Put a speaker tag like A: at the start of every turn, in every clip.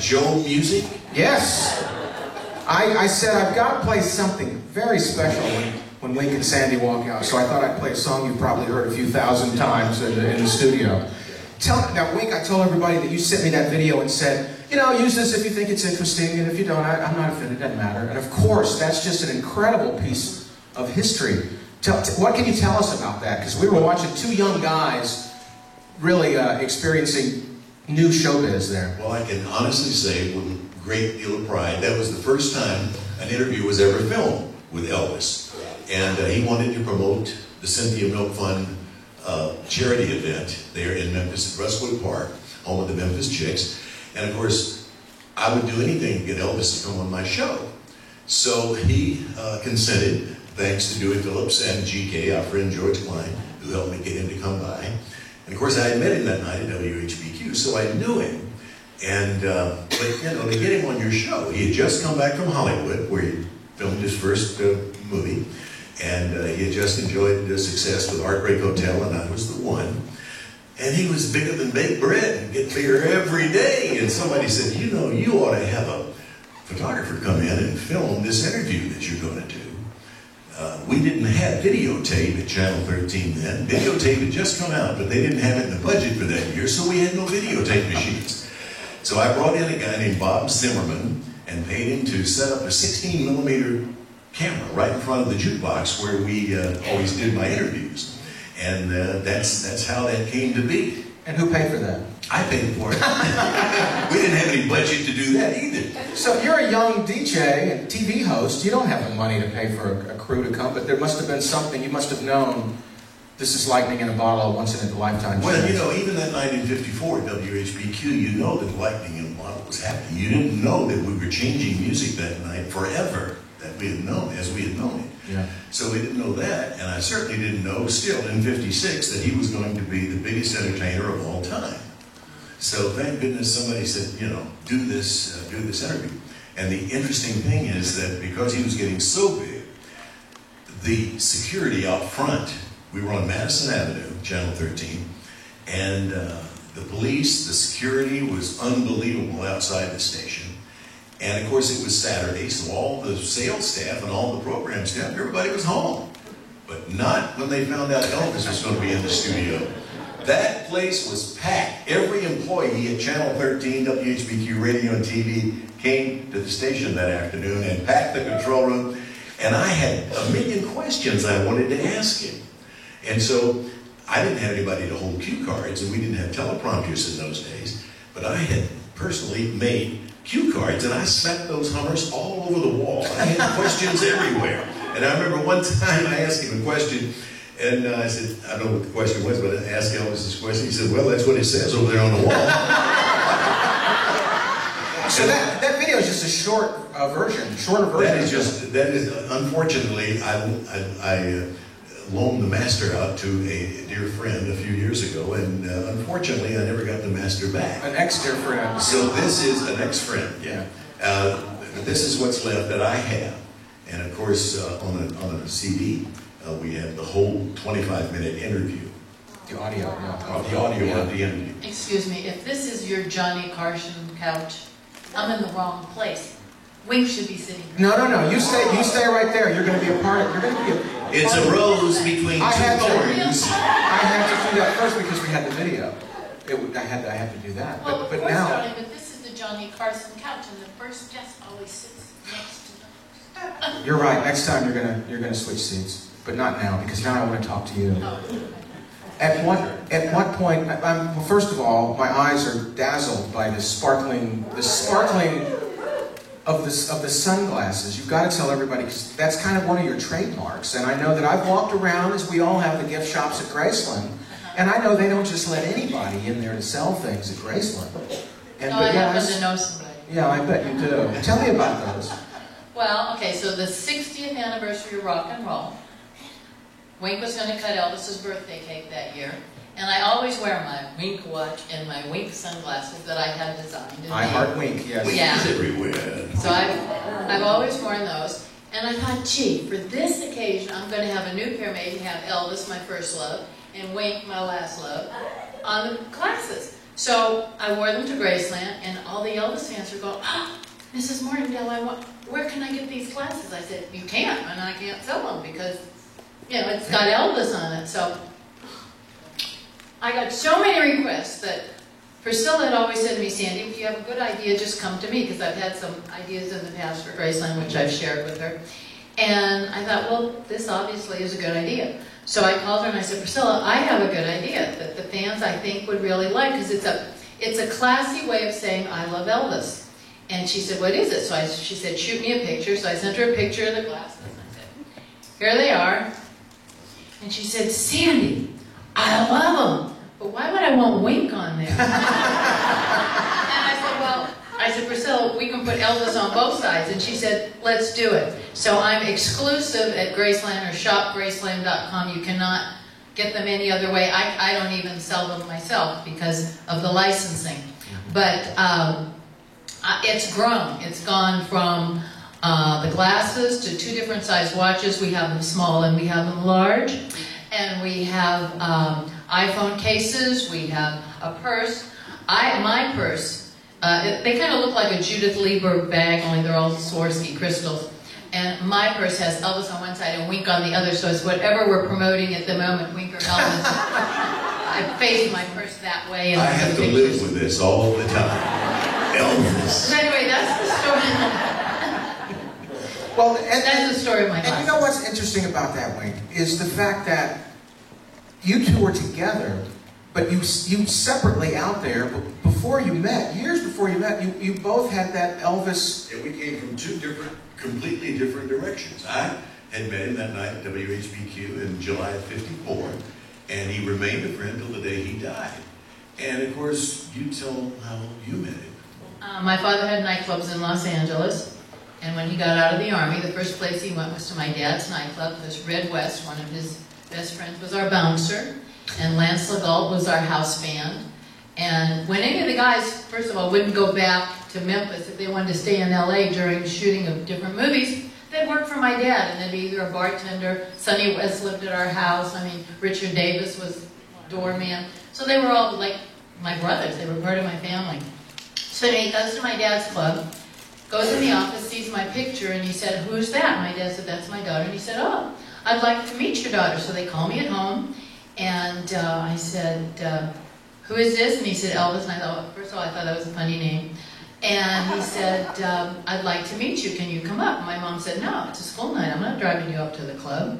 A: Joe Music?
B: Yes. I said I've got to play something very special when Wink and Sandy walk out, so I thought I'd play a song you've probably heard a few thousand times in the studio. Now, Wink, I told everybody that you sent me that video and said, you know, use this if you think it's interesting, and if you don't, I'm not offended, it doesn't matter. And of course, that's just an incredible piece of history. What can you tell us about that? Because we were watching two young guys really experiencing new showbiz there.
A: Well, I can honestly say with a great deal of pride, that was the first time an interview was ever filmed with Elvis. And he wanted to promote the Cynthia Milk Fund charity event there in Memphis at Rustwood Park, home of the Memphis Chicks. And of course, I would do anything to get Elvis to come on my show. So he consented, thanks to Dewey Phillips and GK, our friend George Klein, who helped me get him to come by. And of course, I had met him that night at WHBQ, so I knew him. And, but you know, to get him on your show, he had just come back from Hollywood, where he filmed his first movie. And he had just enjoyed success with Heartbreak Hotel, and I was the one. And he was bigger than baked bread and getting bigger every day. And somebody said, you know, you ought to have a photographer come in and film this interview that you're going to do. We didn't have videotape at Channel 13 then. Videotape had just come out, but they didn't have it in the budget for that year, so we had no videotape machines. So I brought in a guy named Bob Zimmerman and paid him to set up a 16mm camera right in front of the jukebox where we always did my interviews. And that's how that came to be.
B: And who paid for that?
A: I paid for it. We didn't have any budget to do that either.
B: So you're a young DJ and TV host. You don't have the money to pay for a crew to come, but there must have been something. You must have known this is lightning in a bottle, once in a lifetime.
A: Well, you know, even that night in '54 at WHBQ, you know that lightning in a bottle was happening. You didn't know that we were changing music that night forever, that we had known, as we had known it.
B: Yeah.
A: So we didn't know that, and I certainly didn't know, still in '56, that he was going to be the biggest entertainer of all time. So thank goodness somebody said, you know, do this interview. And the interesting thing is that because he was getting so big, the security out front, we were on Madison Avenue, Channel 13, and the police, the security was unbelievable outside the station. And of course it was Saturday, so all the sales staff and all the program staff, everybody was home. But not when they found out Elvis was going to be in the studio. That place was packed. Every employee at Channel 13, WHBQ Radio and TV came to the station that afternoon and packed the control room. And I had a million questions I wanted to ask him. And so I didn't have anybody to hold cue cards, and we didn't have teleprompters in those days. But I had personally made cue cards, and I smacked those Hummers all over the wall. I had questions everywhere. And I remember one time I asked him a question, and I said, I don't know what the question was, but I asked Elvis this question. He said, well, that's what it says over there on the wall.
B: So that video is just a shorter version.
A: That is unfortunately, I loaned the master out to a dear friend a few years ago, and unfortunately, I never got the master back.
B: An ex-dear friend.
A: So this is an ex-friend, yeah. This is what's left that I have. And of course, on a CD, we have the whole 25-minute interview.
B: The audio, yeah.
A: The audio of the interview.
C: Excuse me, if this is your Johnny Carson couch, I'm in the wrong place. Wink should be sitting here.
B: No. You stay right there. You're going to be a part of. You're going to be a.
A: It's a rose between two thorns.
B: I had to do that first because we had the video. I had to do that.
C: Well,
B: but
C: of course,
B: now.
C: darling, but this is the Johnny Carson couch, and the first guest always sits next to them.
B: You're right. Next time you're gonna switch seats, but not now because now I want to talk to you. At what point? Well, first of all, my eyes are dazzled by the sparkling of the sunglasses. You've got to tell everybody because that's kind of one of your trademarks. And I know that I've walked around, as we all have, the gift shops at Graceland, and I know they don't just let anybody in there to sell things at Graceland. And
C: I happen to know somebody.
B: Yeah, I bet you do. Tell me about those.
C: Well, okay, so the 60th anniversary of rock and roll. Wink was going to cut Elvis's birthday cake that year. And I always wear my Wink watch and my Wink sunglasses that I had designed.
B: I heart Wink, yes.
A: Wink is everywhere.
C: So I've always worn those. And I thought, gee, for this occasion, I'm going to have a new pair made and have Elvis, my first love, and Wink, my last love, on the glasses. So I wore them to Graceland, and all the Elvis fans were going, "Oh, Mrs. Martindale, where can I get these glasses?" I said, "You can't, and I can't sell them because, you know, it's got Elvis on it." So I got so many requests that Priscilla had always said to me, "Sandy, if you have a good idea, just come to me," because I've had some ideas in the past for Graceland, which I've shared with her. And I thought, well, this obviously is a good idea. So I called her and I said, "Priscilla, I have a good idea that the fans, I think, would really like, because it's a classy way of saying I love Elvis." And she said, "What is it?" So she said, "Shoot me a picture." So I sent her a picture of the glasses. And I said, "Here they are." And she said, "Sandy, I love them, but why would I want Wink on there?" And I said, "Well," I said, "Priscilla, we can put Elvis on both sides." And she said, "Let's do it." So I'm exclusive at Graceland or shopgraceland.com. You cannot get them any other way. I don't even sell them myself because of the licensing. But it's grown. It's gone from the glasses to 2 different size watches. We have them small and we have them large. And we have iPhone cases. We have a purse. My purse, they kind of look like a Judith Lieber bag, only they're all Swarovski crystals. And my purse has Elvis on one side and Wink on the other, so it's whatever we're promoting at the moment, Wink or Elvis. I face my purse that way. And
A: I have to live with this all the time. Elvis.
C: So anyway, that's the story.
B: Well,
C: That's the story of my life.
B: And you know what's interesting about that, Wink, is the fact that you two were together, but you separately out there. But before you met, years before you met, you both had that Elvis.
A: And we came from 2 completely different directions. I had met him that night at WHBQ in July of '54, and he remained a friend till the day he died. And of course, you tell how you met him.
C: My father had nightclubs in Los Angeles, and when he got out of the Army, the first place he went was to my dad's nightclub. It was Red West. One of his best friends was our bouncer, and Lance Legault was our house band. And when any of the guys, first of all, wouldn't go back to Memphis if they wanted to stay in LA during shooting of different movies, they'd work for my dad, and they'd be either a bartender. Sonny West lived at our house. I mean, Richard Davis was doorman. So they were all like my brothers. They were part of my family. So anyway, he goes to my dad's club, goes in the office, sees my picture, and he said, "Who's that?" My dad said, "That's my daughter." And he said, "Oh, I'd like to meet your daughter." So they call me at home, and I said, "Who is this?" And he said, "Elvis." And I thought, first of all, I thought that was a funny name. And he said, "I'd like to meet you. Can you come up?" And my mom said, "No, it's a school night. I'm not driving you up to the club."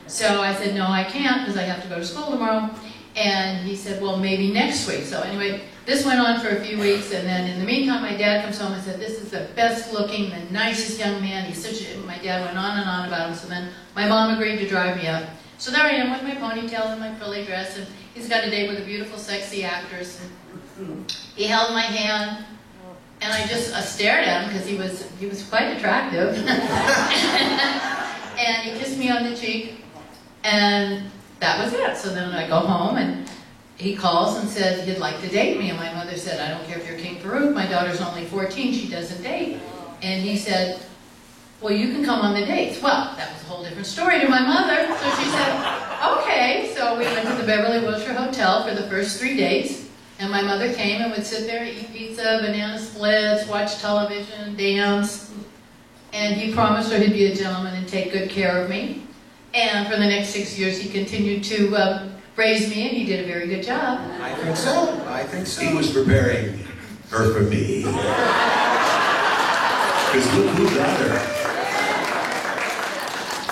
C: So I said, "No, I can't because I have to go to school tomorrow." And he said, "Well, maybe next week." So anyway, this went on for a few weeks, and then in the meantime, my dad comes home and said, "This is the best looking, the nicest young man." My dad went on and on about him. So then my mom agreed to drive me up. So there I am with my ponytail and my frilly dress, and he's got a date with a beautiful, sexy actress. And he held my hand, and I just stared at him because he was quite attractive. And he kissed me on the cheek, and that was it. So then I go home, and he calls and said he'd like to date me. And my mother said, "I don't care if you're King Farouk. My daughter's only 14. She doesn't date." And he said, "Well, you can come on the dates." Well, that was a whole different story to my mother. So she said, "Okay." So we went to the Beverly Wilshire Hotel for the first 3 days. And my mother came and would sit there, eat pizza, banana splits, watch television, dance. And he promised her he'd be a gentleman and take good care of me. And for the next 6 years, he continued to raise me, and he did a very good job.
B: I think so. I think so.
A: He was preparing her for me. Because look who got her.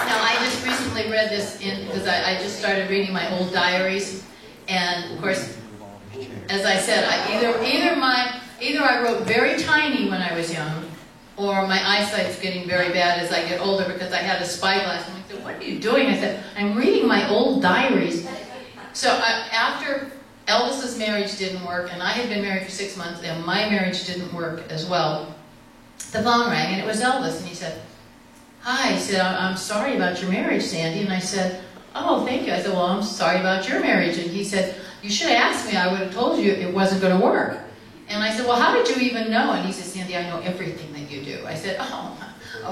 C: Now, I just recently read this because I just started reading my old diaries. And, of course, as I said, either I wrote very tiny when I was young, or my eyesight's getting very bad as I get older because I had a spyglass. And I said, "What are you doing?" I said, "I'm reading my old diaries." So after Elvis's marriage didn't work, and I had been married for 6 months, and my marriage didn't work as well, the phone rang, and it was Elvis, and he said, "Hi," he said, "I'm sorry about your marriage, Sandy." And I said, "Oh, thank you." I said, "Well, I'm sorry about your marriage." And he said, "You should have asked me. I would have told you it wasn't going to work." And I said, "Well, how did you even know?" And he said, "Sandy, I know everything that you do." I said, "Oh,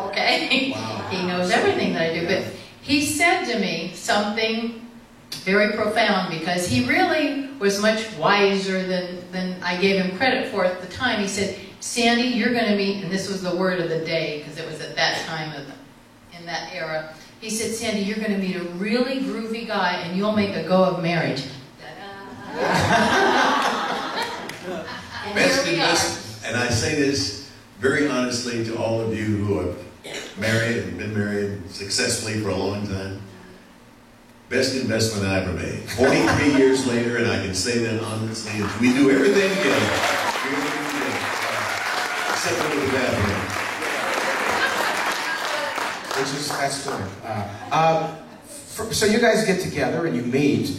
C: okay." Wow. He knows everything that I do. But he said to me something very profound, because he really was much wiser than I gave him credit for at the time. He said, Sandy, you're going to meet, and this was the word of the day, because it was at that time in that era. He said, Sandy, you're going to meet a really groovy guy, and you'll make a go of marriage. And
A: Best
C: here we are.
A: investment, and I say this very honestly to all of you who have married and been married successfully for a long time. Best investment I ever made. 43 years later, and I can say that honestly, we do everything together. We do everything together. Except for the bathroom.
B: That's good. So you guys get together and you meet,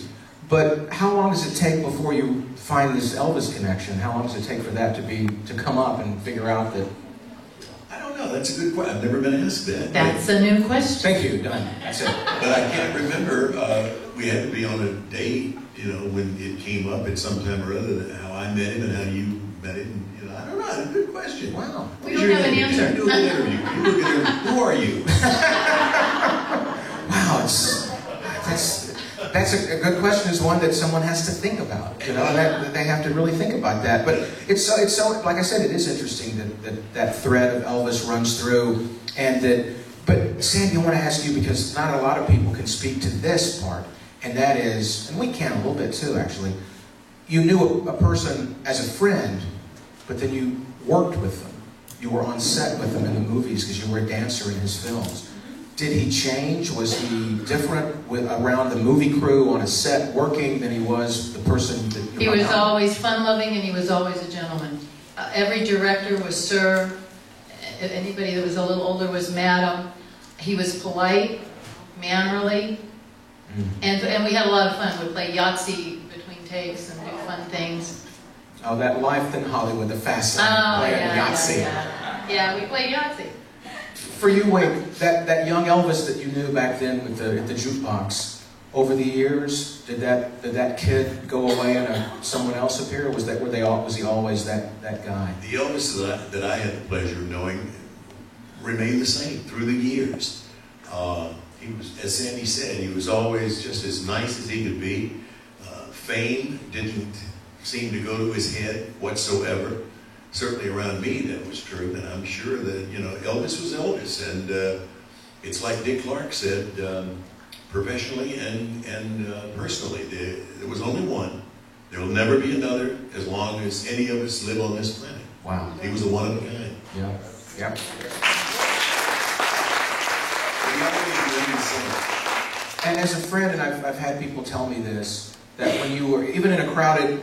B: but how long does it take before you find this Elvis connection? How long does it take for that to come up and figure out that?
A: I don't know. That's a good question. I've never been asked that.
C: That's a new question.
B: Thank you. Done. That's it.
A: But I can't remember. We had to be on a date, when it came up at some time or other, how I met him and how you met him. I don't know. That's a good question.
B: Wow.
C: We don't have an answer.
A: You do an interview. You look at him. Who are you?
B: Wow. That's a good question. Is one that someone has to think about. That they have to really think about that. But it's so like I said, it is interesting that thread of Elvis runs through, and that. But Sandy, I want to ask you, because not a lot of people can speak to this part, and that is, and we can a little bit too, actually. You knew a person as a friend, but then you worked with them. You were on set with them in the movies because you were a dancer in his films. Did he change? Was he different around the movie crew on a set working than he was the person that you
C: He was always fun-loving, and he was always a gentleman. Every director was sir. Anybody that was a little older was madam. He was polite, mannerly, and we had a lot of fun. We'd play Yahtzee between takes and do fun things.
B: Oh, that Life in Hollywood, the fast lane.
C: Oh,
B: Yahtzee.
C: Yeah, we played Yahtzee.
B: For you, Wink, that young Elvis that you knew back then at the jukebox, over the years, did that kid go away and someone else appear, or was he always that guy?
A: The Elvis that I had the pleasure of knowing remained the same through the years. He was, as Sandy said, he was always just as nice as he could be. Fame didn't seem to go to his head whatsoever. Certainly around me that was true, and I'm sure that, Elvis was Elvis. And it's like Dick Clark said, professionally and personally, there was only one. There will never be another as long as any of us live on this planet.
B: Wow.
A: He was a one of a kind.
B: Yeah. Yeah. And as a friend, and I've had people tell me this, that when you were, even in a crowded,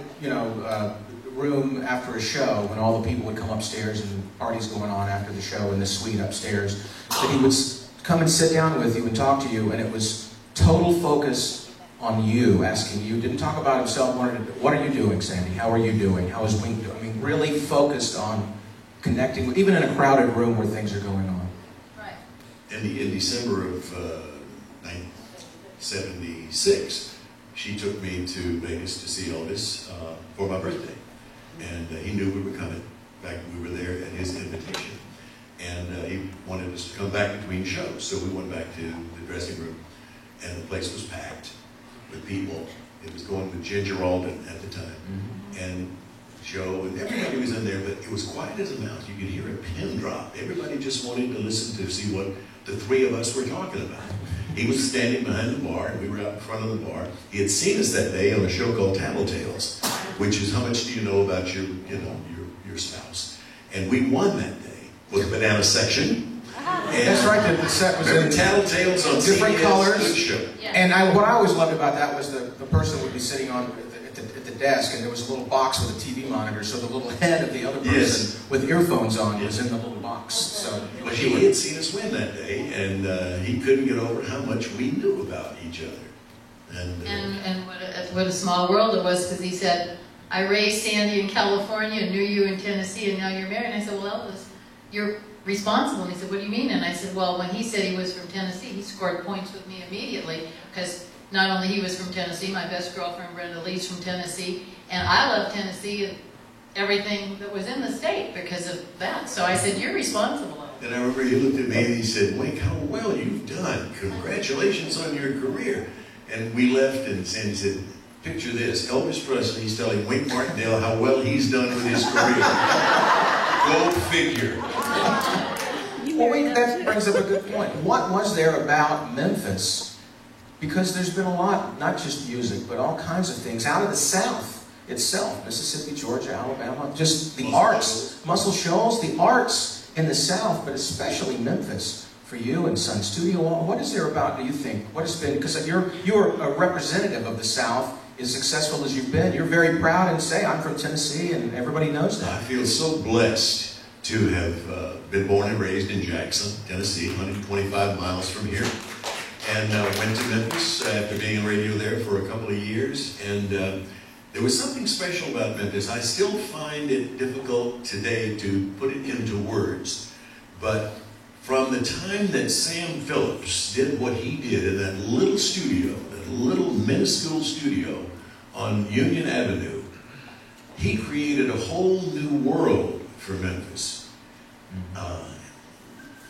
B: room after a show, when all the people would come upstairs and parties going on after the show in the suite upstairs, that he would come and sit down with you and talk to you, and it was total focus on you, asking you, didn't talk about himself, what are you doing, Sandy? How are you doing? How is Wink doing? I mean, really focused on connecting with, even in a crowded room where things are going on.
C: Right.
A: In December of 1976, she took me to Vegas to see Elvis for my birthday. And he knew we were coming. In fact, we were there at his invitation. And he wanted us to come back between shows. So we went back to the dressing room, and the place was packed with people. It was going with Ginger Alden at the time. And Joe, and everybody was in there, but it was quiet as a mouse. You could hear a pin drop. Everybody just wanted to listen to see what the three of us were talking about. He was standing behind the bar, and we were out in front of the bar. He had seen us that day on a show called Tattletales, which is how much do you know about your spouse. And we won that day with the Banana Section. And
B: that's right, the set was in
A: Tattletales on
B: different
A: CBS,
B: colors.
A: good show.
C: Yeah.
B: And what I always loved about that was the person would be sitting on at the desk, and there was a little box with a TV monitor, so the little head of the other person with earphones on was in the little box. So
A: But he had seen us win that day, and he couldn't get over how much we knew about each other.
C: And what a small world it was, because he said, I raised Sandy in California, knew you in Tennessee, and now you're married. And I said, well, Elvis, you're responsible. And he said, what do you mean? And I said, well, when he said he was from Tennessee, he scored points with me immediately, because not only he was from Tennessee, my best girlfriend Brenda Lee's from Tennessee, and I love Tennessee and everything that was in the state because of that. So I said, you're responsible.
A: And I remember he looked at me and he said, Wink, how well you've done. Congratulations on your career. And we left, and Sandy said, picture this, Elvis Presley's telling Wink Martindale how well he's done with his career. Go figure.
B: Well, wait, that brings up a good point. What was there about Memphis? Because there's been a lot, not just music, but all kinds of things out of the South itself. Mississippi, Georgia, Alabama, just the arts. Muscle Shoals, the arts in the South, but especially Memphis. For you and Sun Studio, what is there about, do you think? What has been, because you're a representative of the South, as successful as you've been. You're very proud and say, I'm from Tennessee, and everybody knows that.
A: I feel so blessed to have been born and raised in Jackson, Tennessee, 125 miles from here. And went to Memphis after being in radio there for a couple of years. And there was something special about Memphis. I still find it difficult today to put it into words. But from the time that Sam Phillips did what he did in that little studio, that little minuscule studio on Union Avenue, he created a whole new world for Memphis.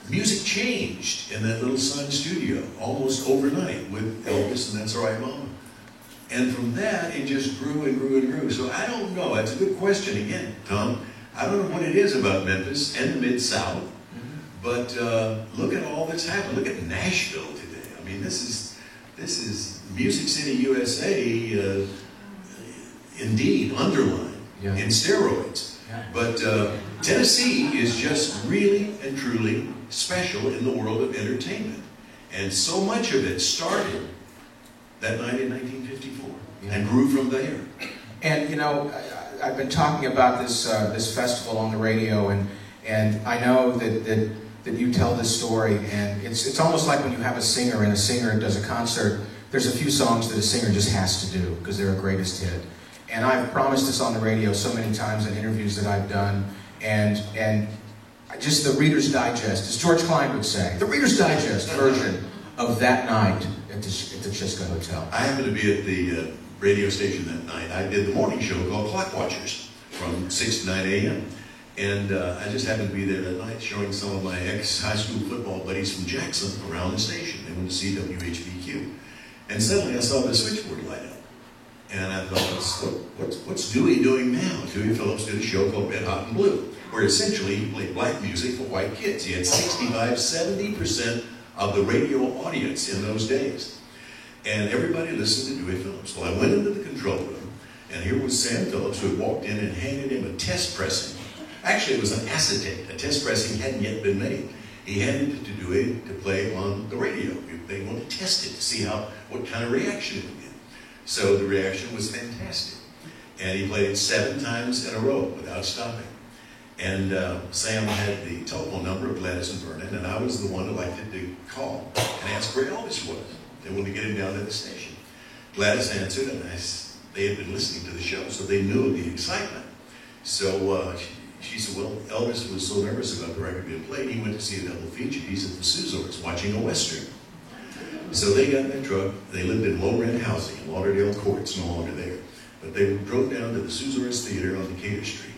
A: Music changed in that little Sun studio almost overnight with Elvis and That's All Right Mama. And from that, it just grew and grew and grew. So I don't know. That's a good question again, Tom. I don't know what it is about Memphis and the Mid-South, but look at all that's happened. Look at Nashville today. I mean, this is Music City, USA, indeed, underlined in steroids.
B: Yeah.
A: But Tennessee is just really and truly special in the world of entertainment. And so much of it started that night in 1954 and grew from there.
B: And you know, I've been talking about this this festival on the radio, and I know that you tell this story, and it's almost like when you have a singer and a singer does a concert, there's a few songs that a singer just has to do because they're a greatest hit. And I've promised this on the radio so many times in interviews that I've done, and just the Reader's Digest, as George Klein would say, the Reader's Digest version of that night at the Chisco Hotel.
A: I happened to be at the radio station that night. I did the morning show called Clock Watchers from 6 to 9 a.m. And I just happened to be there that night showing some of my ex-high school football buddies from Jackson around the station. They went to see WHBQ. And suddenly I saw the switchboard light up. And I thought, what's Dewey doing now? Dewey Phillips did a show called Red Hot and Blue, where essentially he played black music for white kids. He had 65, 70% of the radio audience in those days. And everybody listened to Dewey Phillips. Well, I went into the control room, and here was Sam Phillips, who had walked in and handed him a test pressing. Actually, it was an acetate. A test pressing hadn't yet been made. He handed it to Dewey to play on the radio. They wanted to test it to see what kind of reaction it would get. So the reaction was fantastic. And he played it 7 times in a row without stopping. And Sam had the telephone number of Gladys and Vernon, and I was the one elected to call and ask where Elvis was. They wanted to get him down to the station. Gladys answered, and they had been listening to the show, so they knew of the excitement. So she said, well, Elvis was so nervous about the record being played, he went to see a double feature. He's at the Suzors watching a Western. So they got in their truck. They lived in low-rent housing in Lauderdale Courts, no longer there. But they drove down to the Suzors Theater on Decatur Street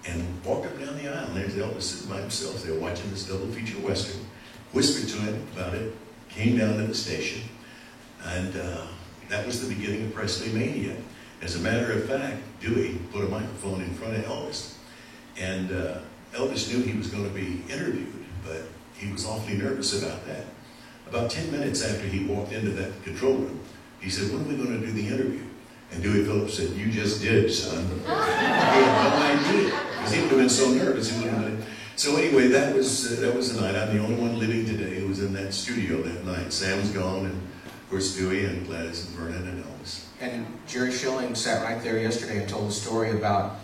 A: and walked up down the aisle. And there's Elvis sitting by himself. They were watching this double feature Western. Whispered to him about it. Came down to the station. And that was the beginning of Presley Mania. As a matter of fact, Dewey put a microphone in front of Elvis. And Elvis knew he was going to be interviewed, but he was awfully nervous about that. About 10 minutes after he walked into that control room, he said, when are we going to do the interview? And Dewey Phillips said, you just did, son. He had no idea, because he would have been so nervous. He wouldn't have been. So anyway, that was the night. I'm the only one living today who was in that studio that night. Sam's gone, and of course Dewey and Gladys and Vernon and Elvis.
B: And Jerry Schilling sat right there yesterday and told a story about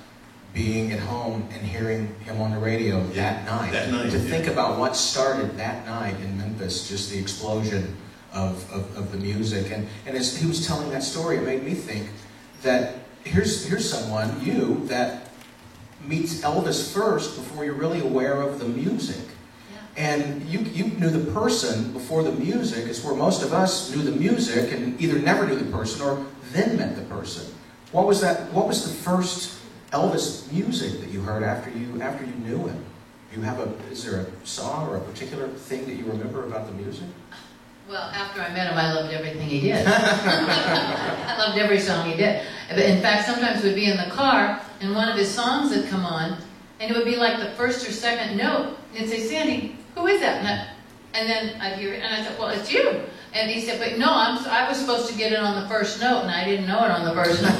B: being at home and hearing him on the radio that night.
A: That night.
B: To think about what started that night in Memphis, just the explosion of the music. And as he was telling that story, it made me think that here's someone, you, that meets Elvis first before you're really aware of the music. Yeah. And you knew the person before the music. It's where most of us knew the music and either never knew the person or then met the person. What was that? What was the first Elvis music that you heard after you knew him? Is there a song or a particular thing that you remember about the music?
C: Well, after I met him, I loved everything he did. I loved every song he did. In fact, sometimes we'd be in the car, and one of his songs would come on, and it would be like the first or second note. And he'd say, Sandy, who is that? And then I'd hear it, and I said, well, it's you. And he said, but no, I was supposed to get it on the first note, and I didn't know it on the first note.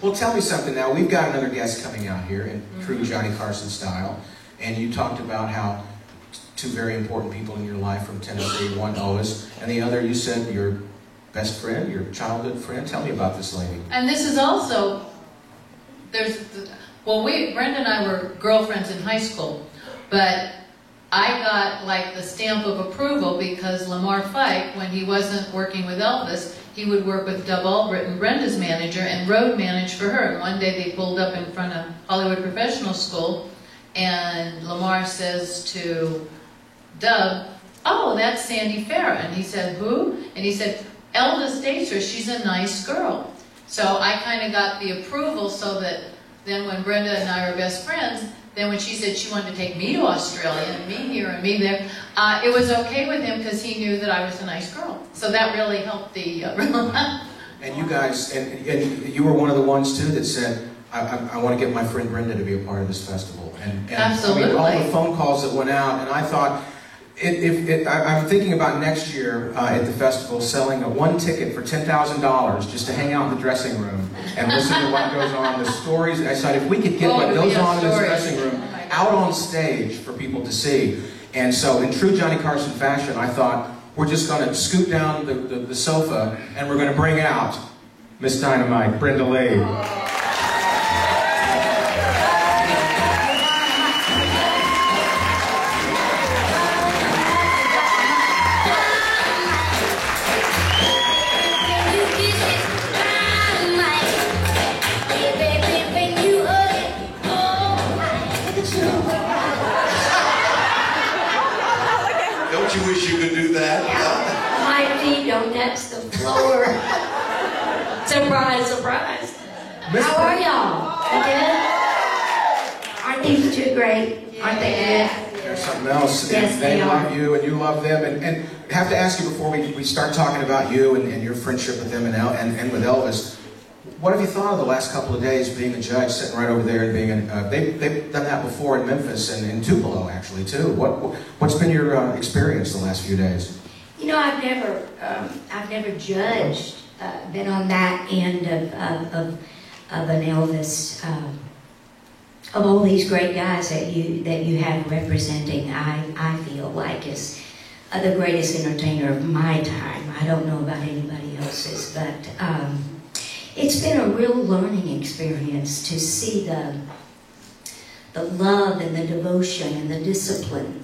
B: Well, tell me something now. We've got another guest coming out here in true Johnny Carson style, and you talked about how two very important people in your life from Tennessee, one Elvis, and the other, you said, your best friend, your childhood friend. Tell me about this lady.
C: And this is also, Brenda and I were girlfriends in high school, but I got like the stamp of approval because Lamar Fike, when he wasn't working with Elvis, he would work with Dub Albritton, Brenda's manager, and road manage for her. And one day they pulled up in front of Hollywood Professional School, and Lamar says to Dub, oh, that's Sandy Farah. And he said, who? And he said, Elvis dates her, she's a nice girl. So I kind of got the approval so that then when Brenda and I were best friends, then when she said she wanted to take me to Australia and me here and me there, it was okay with him because he knew that I was a nice girl. So that really helped the...
B: And you guys, and you were one of the ones too that said, I want to get my friend Brenda to be a part of this festival. And
C: Absolutely.
B: I mean, all the phone calls that went out, and I thought, I'm thinking about next year at the festival selling one ticket for $10,000 just to hang out in the dressing room and listen to what goes on, the stories. I said, if we could get what goes on in this dressing room out on stage for people to see. And so in true Johnny Carson fashion, I thought, we're just going to scoot down the sofa and we're going to bring out Miss Dynamite, Brenda Lee.
A: Don't you wish you could do that?
D: My feet don't touch the floor. Surprise, surprise. How are y'all? Good? Aren't these two great? Aren't they good?
B: There's something else.
D: Yes,
B: they
D: they
B: love
D: are.
B: you and you love them. And I have to ask you before we start talking about you and your friendship with them and with Elvis, what have you thought of the last couple of days being a judge, sitting right over there and being they've done that before in Memphis and in Tupelo actually too. What's been your experience the last few days?
D: You know, I've never judged, been on that end of an Elvis, of all these great guys that you have representing. I feel like is the greatest entertainer of my time. I don't know about anybody else's, but it's been a real learning experience to see the love and the devotion and the discipline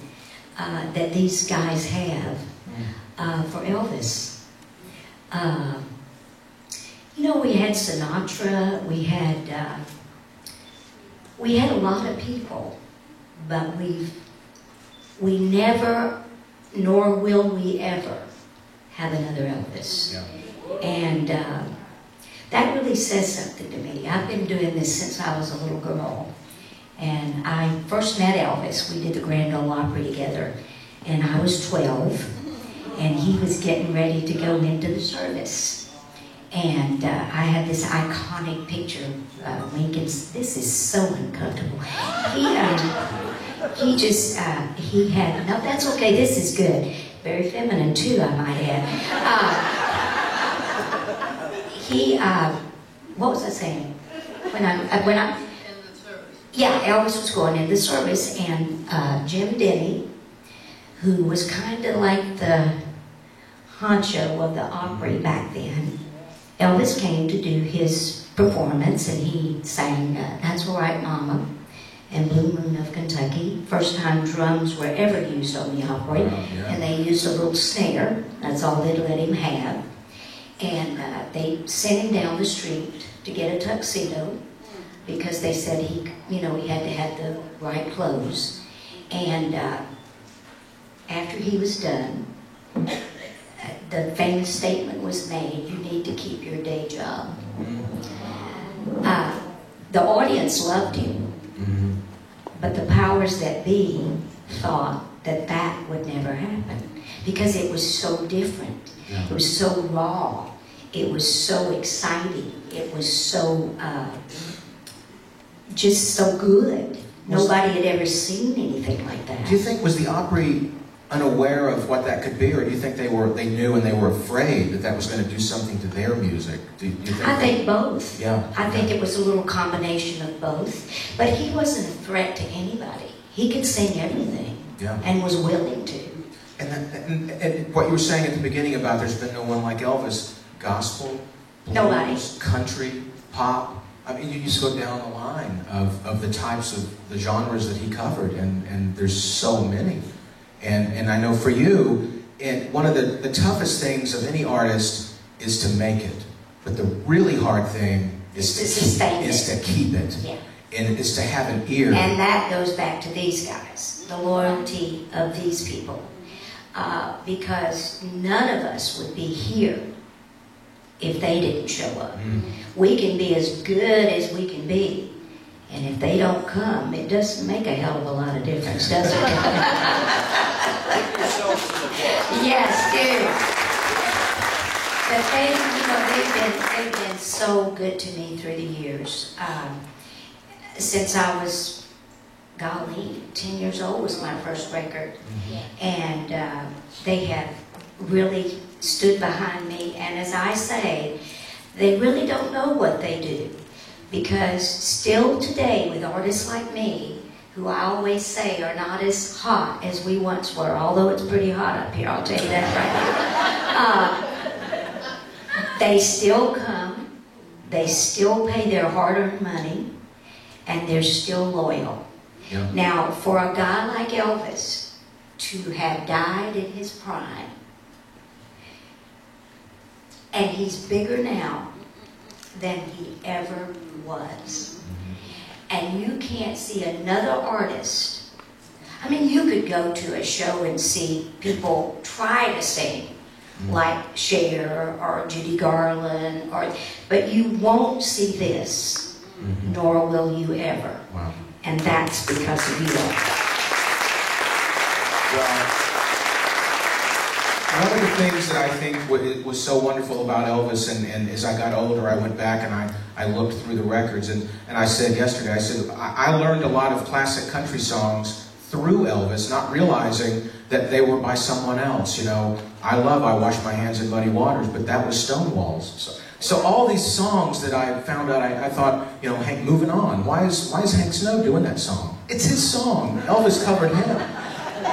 D: that these guys have for Elvis. You know, we had Sinatra, we had a lot of people, but we never, nor will we ever, have another Elvis.
B: Yeah.
D: And that really says something to me. I've been doing this since I was a little girl. And I first met Elvis. We did the Grand Ole Opry together. And I was 12. And he was getting ready to go into the service. And I had this iconic picture of Lincoln's. This is so uncomfortable. He had, no, that's okay, this is good. Very feminine too, I might add. What was I saying? When I
C: In the service.
D: yeah, Elvis was going in the service, and Jim Denny, who was kind of like the honcho of the Opry back then, Elvis came to do his performance, and he sang That's All Right, Mama, and Blue Moon of Kentucky. First time drums were ever used on the Opry, and they used a little snare. That's all they'd let him have. And they sent him down the street to get a tuxedo because they said he had to have the right clothes. And after he was done, the famous statement was made, you need to keep your day job. The audience loved him, but the powers that be thought that that would never happen because it was so different.
B: Yeah.
D: It was so raw. It was so exciting. It was so just so good. Nobody had ever seen anything like that.
B: Do you think, was the Opry unaware of what that could be, or do you think they knew and they were afraid that that was going to do something to their music? Do you think
D: I think both.
B: Yeah.
D: I think it was a little combination of both. But he wasn't a threat to anybody. He could sing everything.
B: Yeah.
D: And was willing to.
B: And what you were saying at the beginning about there's been no one like Elvis, gospel, blues,
D: Nobody.
B: country, pop. I mean, you just go down the line of the types of the genres that he covered, and there's so many. And I know for you, one of the toughest things of any artist is to make it. But the really hard thing is to keep it.
D: Yeah.
B: And it's to have an ear.
D: And that goes back to these guys, the loyalty of these people. Because none of us would be here if they didn't show up. We can be as good as we can be, and if they don't come, it doesn't make a hell of a lot of difference, does it? Yes, do. But they've been so good to me through the years. Since I was, golly, 10 years old was my first record. And they have really stood behind me. And as I say, they really don't know what they do. Because still today, with artists like me, who I always say are not as hot as we once were, although it's pretty hot up here, I'll tell you that right now. They still come, they still pay their hard-earned money, and they're still loyal.
B: Yeah.
D: Now, for a guy like Elvis to have died in his prime, and he's bigger now than he ever was, and you can't see another artist. I mean, you could go to a show and see people try to sing like Cher or Judy Garland, but you won't see this, nor will you ever.
B: Wow.
D: And that's because of you.
B: Well, one of the things that I think was so wonderful about Elvis, and as I got older, I went back and I looked through the records, and I said yesterday, I learned a lot of classic country songs through Elvis, not realizing that they were by someone else. You know, I Wash My Hands in Muddy Waters, but that was Stonewall's. So all these songs that I found out, I thought, you know, Hank, moving on. Why is Hank Snow doing that song? It's his song. Elvis covered him.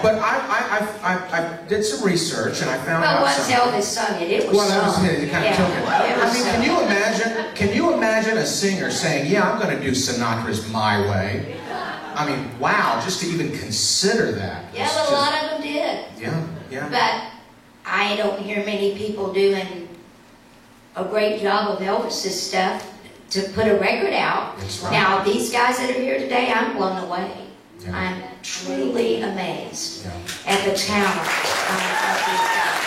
B: But I did some research and I found out
D: once
B: something.
D: Elvis sung it, it was
B: Well, that was
D: sung.
B: it. It kind of took it. I mean, can you imagine a singer saying, "Yeah, I'm going to do Sinatra's My Way"? I mean, wow, just to even consider that.
D: Yeah, but a lot of them did.
B: Yeah.
D: But I don't hear many people doing a great job of Elvis's stuff to put a record out.
B: That's right.
D: Now, these guys that are here today, I'm blown away.
B: Yeah.
D: I'm truly amazed
B: Yeah.
D: at the talent of these guys.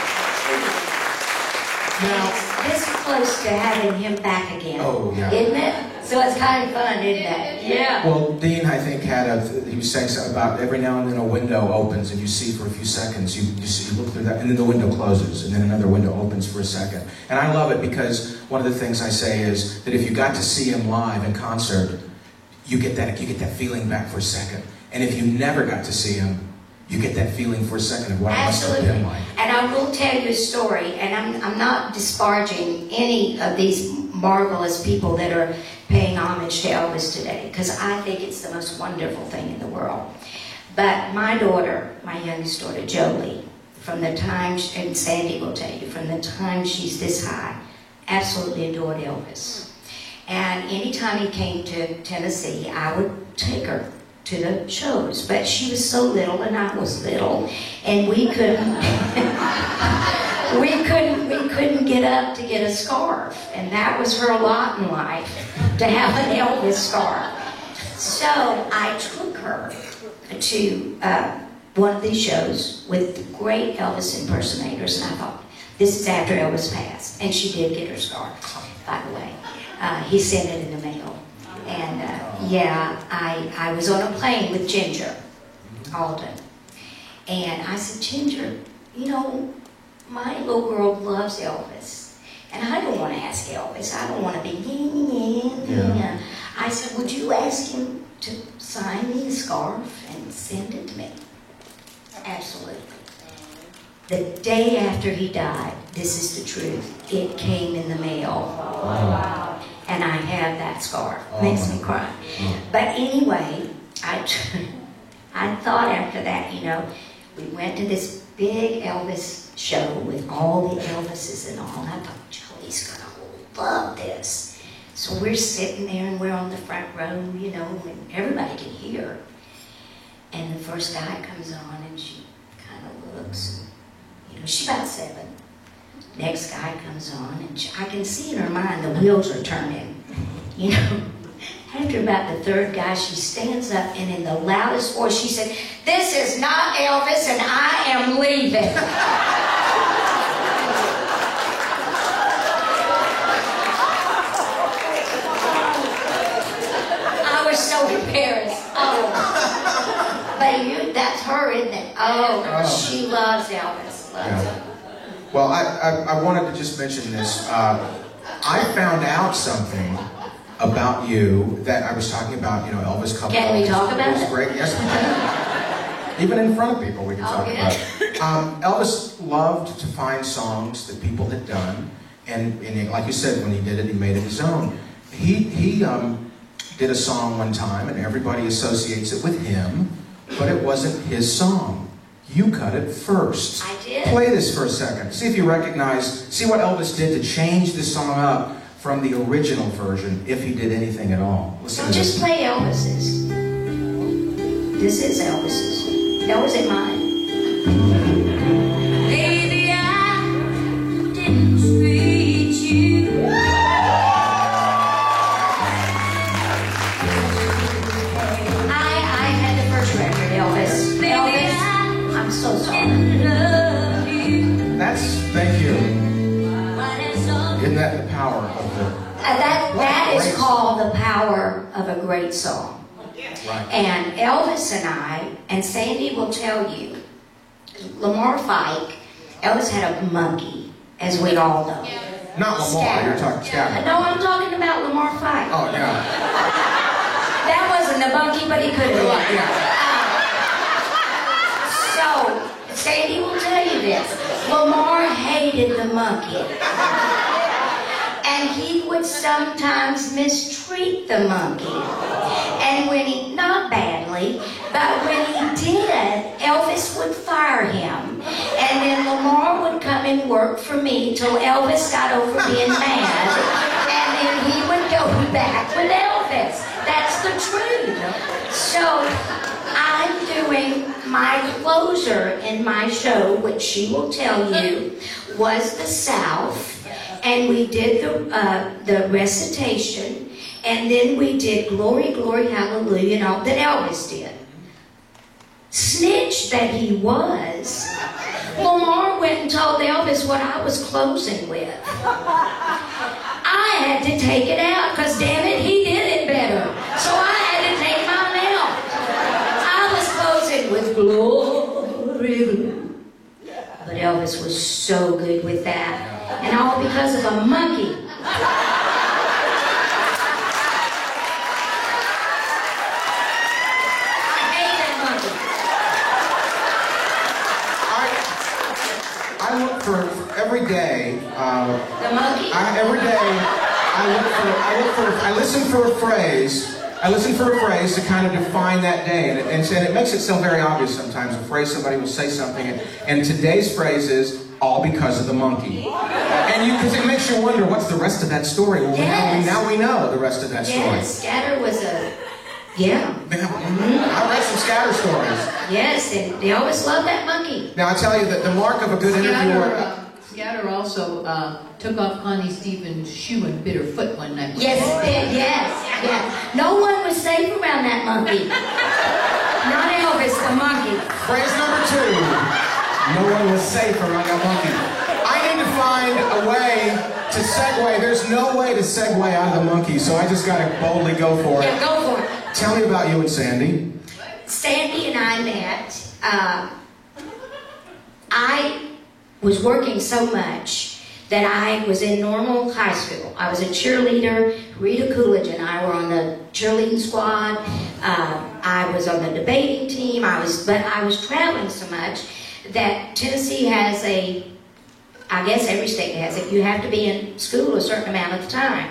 B: Now,
D: And it's this close to having him back again.
B: Oh, yeah.
D: Isn't it? So it's kind of fun, isn't it? Yeah.
B: well, Dean, I think, he was saying something about every now and then a window opens and you see for a few seconds, you look through that, and then the window closes, and then another window opens for a second. And I love it because one of the things I say is that if you got to see him live in concert, you get that feeling back for a second. And if you never got to see him, you get that feeling for a second of what it must have
D: Absolutely.
B: been like.
D: And I will tell you a story, and I'm not disparaging any of these marvelous people that are paying homage to Elvis today, because I think it's the most wonderful thing in the world. But my daughter, my youngest daughter, Jolie, from the time, and Sandy will tell you, from the time she's this high, absolutely adored Elvis. And anytime he came to Tennessee, I would take her to the shows, but she was so little and I was little, and we couldn't we couldn't get up to get a scarf, and that was her lot in life, to have an Elvis scarf. So I took her to one of these shows with great Elvis impersonators, and I thought, this is after Elvis passed, and she did get her scarf, by the way. He sent it in the mail. And yeah, I was on a plane with Ginger Alden. And I said, Ginger, you know, my little girl loves Elvis. And I don't want to ask Elvis. I don't want to be, yeah. I said, would you ask him to sign me a scarf and send it to me? Absolutely. The day after he died, this is the truth, it came in the mail. Wow. And I have that scarf. Makes me cry. But anyway, I thought after that, you know, we went to this big Elvis show with all the Elvises and all. And I thought, Joey's gonna love this. So we're sitting there and we're on the front row, you know, and everybody can hear. And the first guy comes on and she kind of looks, you know, she's about 7. Next guy comes on and I can see in her mind the wheels are turning, you know. After about the 3rd guy, she stands up and in the loudest voice she said, "This is not Elvis and I am leaving." I was so embarrassed. Oh. But that's her, isn't it? Oh, she loves Elvis. Loves him.
B: Well, I wanted to just mention this. I found out something about you that I was talking about, you know, Elvis couple.
D: Can we talk about it?
B: Great. Yes, we can. Even in front of people, we can talk about it. Elvis loved to find songs that people had done, and like you said, when he did it, he made it his own. He did a song one time, and everybody associates it with him, but it wasn't his song. You cut it first.
D: I did.
B: Play this for a second. See if you recognize, see what Elvis did to change this song up from the original version, if he did anything at all. Listen
D: So
B: to
D: just
B: this.
D: play Elvis's. This is Elvis's. That wasn't mine. Baby, I didn't treat you. I had the first record, Elvis. Elvis, I'm so sorry.
B: That's, thank you. Isn't that the power of the...
D: That is
B: Great
D: called the power of a great song.
B: Right.
D: And Elvis and I, and Sandy will tell you, Lamar Fike, Elvis had a monkey, as we all know.
B: Not Lamar, you're talking Scatter.
D: No, I'm talking about Lamar Fike.
B: Oh, yeah.
D: That wasn't a monkey, but he could have been.
B: Yeah.
D: So, Sandy will tell you this. Lamar hated the monkey. And he would sometimes mistreat the monkey. And when he, not badly, but when he did, Elvis would fire him. And then Lamar would come and work for me till Elvis got over being mad. And then he would go back with Elvis. That's the truth. So I'm doing my closer in my show, which she will tell you was the South. And we did the recitation, and then we did Glory, Glory, Hallelujah, and all that Elvis did. Snitch that he was, Lamar went and told Elvis what I was closing with. I had to take it out, because damn it, he did it better. So I had to take mine out. I was closing with Glory. But Elvis was so good with that. And all because of a monkey. I hate that monkey.
B: I look for every day.
D: The monkey?
B: Every day, I listen for a phrase. I listen for a phrase to kind of define that day, and it makes it so very obvious sometimes. A phrase, somebody will say something, and today's phrase is all because of the monkey. And because it makes you wonder, what's the rest of that story? Well,
D: Yes.
B: now we know the rest of that story.
D: Yes, Scatter was a... Yeah.
B: I read some Scatter stories.
D: Yes, and they always loved that monkey.
B: Now I tell you that the mark of a good interviewer.
C: Scatter also took off Connie Stevens' shoe and bit her foot one night.
D: Yes, it did. Yes. No one was safe around that monkey. Not Elvis, the monkey.
B: Phrase number 2. No one was safe around that monkey. I need to find a way to segue. There's no way to segue out of the monkey, so I just got to boldly go for it.
D: Yeah, go for it.
B: Tell me about you and Sandy.
D: Sandy and I met I was working so much that I was in Normal High School. I was a cheerleader. Rita Coolidge and I were on the cheerleading squad. I was on the debating team. But I was traveling so much that Tennessee has I guess every state has it, you have to be in school a certain amount of time.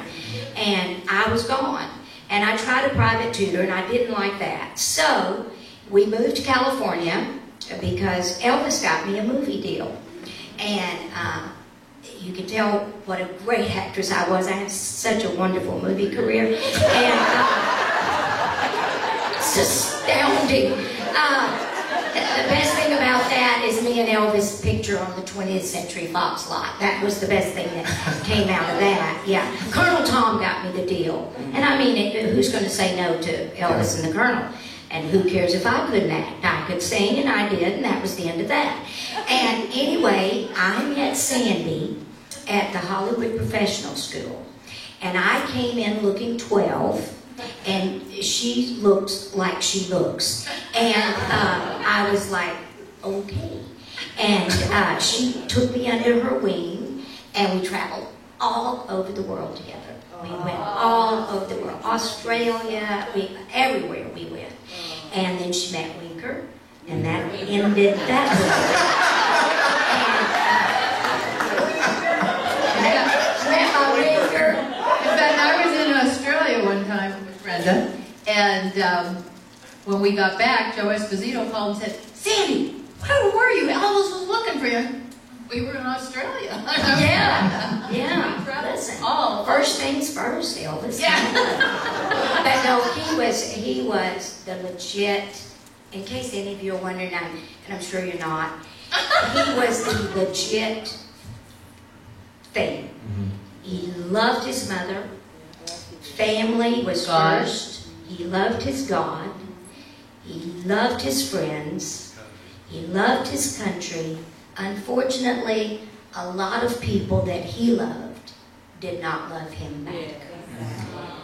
D: And I was gone. And I tried a private tutor, and I didn't like that. So we moved to California because Elvis got me a movie deal. And you can tell what a great actress I was. I had such a wonderful movie career. And it's astounding. The best thing about that is me and Elvis' picture on the 20th Century Fox lot. That was the best thing that came out of that. Yeah. Colonel Tom got me the deal. And I mean, who's going to say no to Elvis and the Colonel? And who cares if I couldn't act? I could sing, and I did, and that was the end of that. And anyway, I met Sandy at the Hollywood Professional School. And I came in looking 12, and she looked like she looks. And I was like, okay. And she took me under her wing, and we traveled all over the world together. We went all over the world. Australia, everywhere we went. And then she met Winker, and that ended that way. Met my Winker.
C: In fact, I was in Australia one time with Brenda, and when we got back, Joe Esposito called and said, "Sandy, where were you? Elvis was looking for you." We were in Australia.
D: Yeah. Listen, first things first, Elvis.
C: Yeah.
D: But no, he was the legit, in case any of you are wondering, and I'm sure you're not, he was the legit thing. He loved his mother. Family was first. He loved his God. He loved his friends. He loved his country. Unfortunately, a lot of people that he loved did not love him back.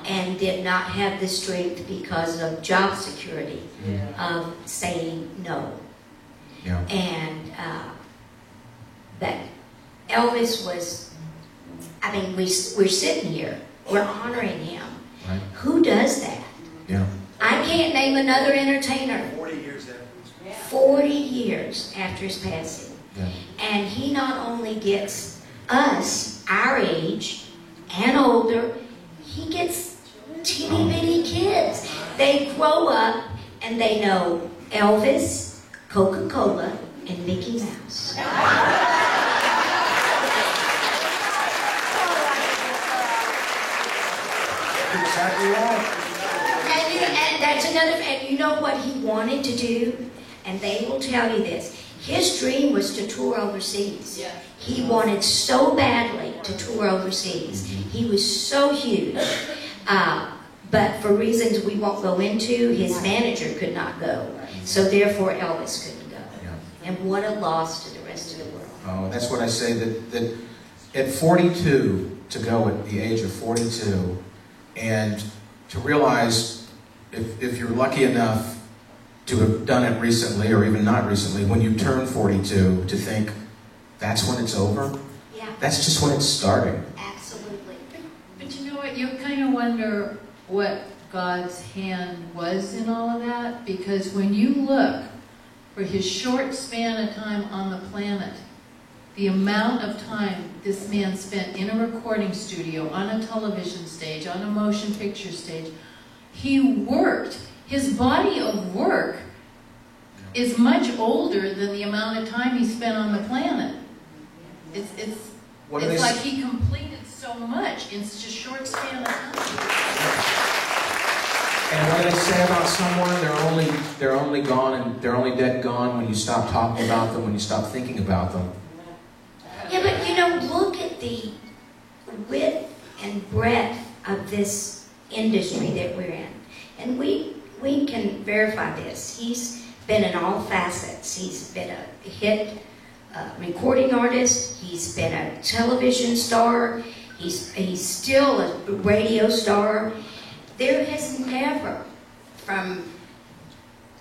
D: And did not have the strength because of job security, of saying no.
B: Yeah.
D: And but Elvis was, I mean, we're sitting here, we're honoring him.
B: Right.
D: Who does that?
B: Yeah.
D: I can't name another entertainer.
E: 40 years after.
D: 40 years after his passing.
B: Yeah.
D: And he not only gets us, our age, and older, he gets teeny bitty kids. They grow up and they know Elvis, Coca-Cola, and Mickey Mouse.
B: Exactly right.
D: And that's another, and you know what he wanted to do? And they will tell you this. His dream was to tour overseas.
C: Yeah.
D: He wanted so badly to tour overseas. He was so huge. But for reasons we won't go into, his manager could not go. So therefore Elvis couldn't go.
B: Yeah.
D: And what a loss to the rest of the world.
B: Oh, that's what I say, that at 42, to go at the age of 42, and to realize, if you're lucky enough to have done it recently, or even not recently, when you turn 42, to think, that's when it's over?
D: Yeah,
B: That's just when it's starting.
D: absolutely.
C: But you know what? You kind of wonder what God's hand was in all of that, because when you look for his short span of time on the planet, the amount of time this man spent in a recording studio, on a television stage, on a motion picture stage, he worked. His body of work is much older than the amount of time he spent on the planet. It's like he completed so much in such a short span of time.
B: And what do they say about someone? They're only gone, and they're only dead gone when you stop talking about them, when you stop thinking about them.
D: Yeah, but you know, look at the width and breadth of this industry that we're in. And we can verify this. He's been in all facets. He's been a hit recording artist. He's been a television star. He's still a radio star. There has never, from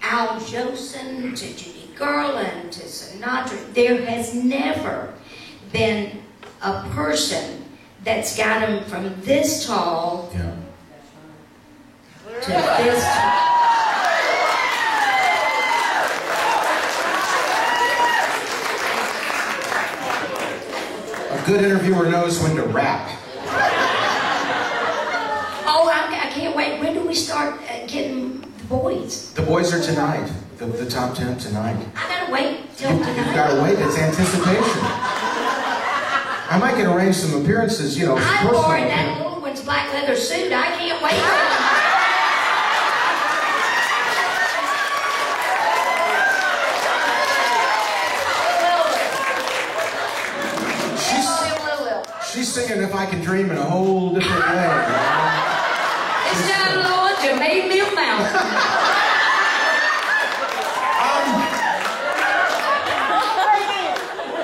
D: Al Jolson to Judy Garland to Sinatra. There has never been a person that's got them from this tall
B: Yeah.
D: to this tall.
B: A good interviewer knows when to rap.
D: Oh, I can't wait. When do we start getting the boys?
B: The boys are tonight. The top 10 tonight.
D: I gotta wait till
B: You've
D: tonight.
B: got to wait. It's anticipation. I might get arrange some appearances, you know.
D: I'm
B: personal.
D: wearing that little one's black leather suit. I can't wait.
B: She's singing "If I Can Dream" in a whole different way.
D: It's time, Lord, you made me a mountain.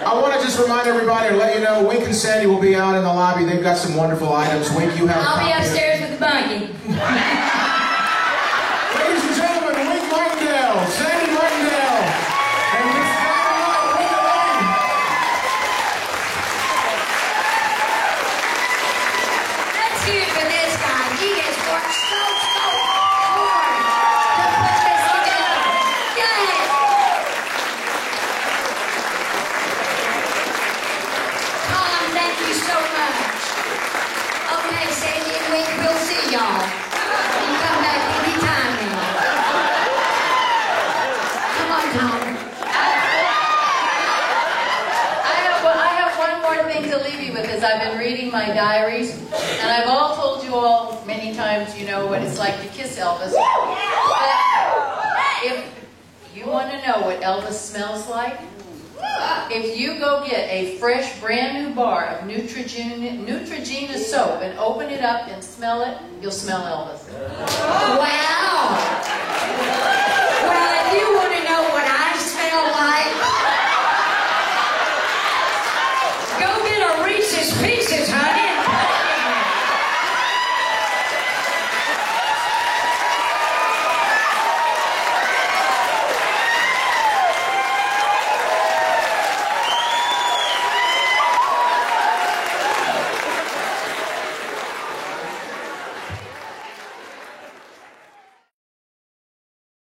B: I want to just remind everybody and let you know, Wink and Sandy will be out in the lobby. They've got some wonderful items. Wink, you have a
D: I'll be
B: copy of-
D: upstairs with the buggy.
B: Ladies and gentlemen, Wink Martindale, Sandy Martindale, and Miss Dynamite Rita Lane.
D: Let's hear it for this guy. He has worked so hard to put this together. Go ahead. Tom, thank you so much. Okay, Sandy and Wink, we'll see y'all. You can come back anytime now. Come on, Tom.
C: I have one more thing to leave you with, as I've been reading my diaries, and I've all told you all many times, you know what it's like to kiss Elvis. But if you want to know what Elvis smells like, if you go get a fresh, brand new bar of Neutrogena soap and open it up and smell it, you'll smell Elvis.
D: Well,